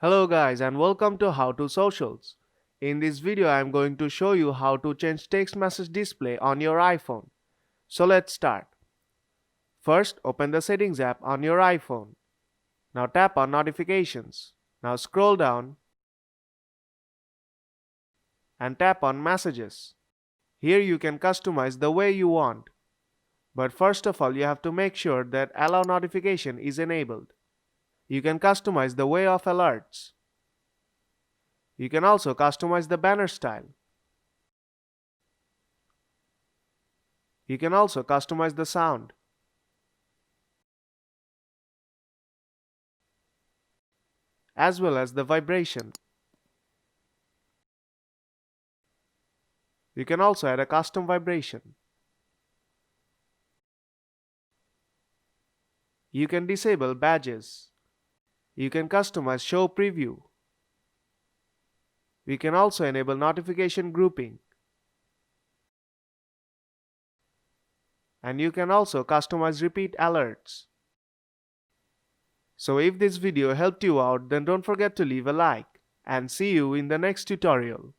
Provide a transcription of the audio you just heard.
Hello guys and welcome to How to Socials. In this video I am going to show you how to change text message display on your iPhone. So let's start. First open the settings app on your iPhone. Now tap on notifications. Now scroll down and tap on messages. Here you can customize the way you want. But first of all you have to make sure that allow notification is enabled. You can customize the way of alerts. You can also customize the banner style. You can also customize the sound. As well as the vibration. You can also add a custom vibration. You can disable badges. You can customize show preview. We can also enable notification grouping. And you can also customize repeat alerts. So if this video helped you out, then don't forget to leave a like and see you in the next tutorial.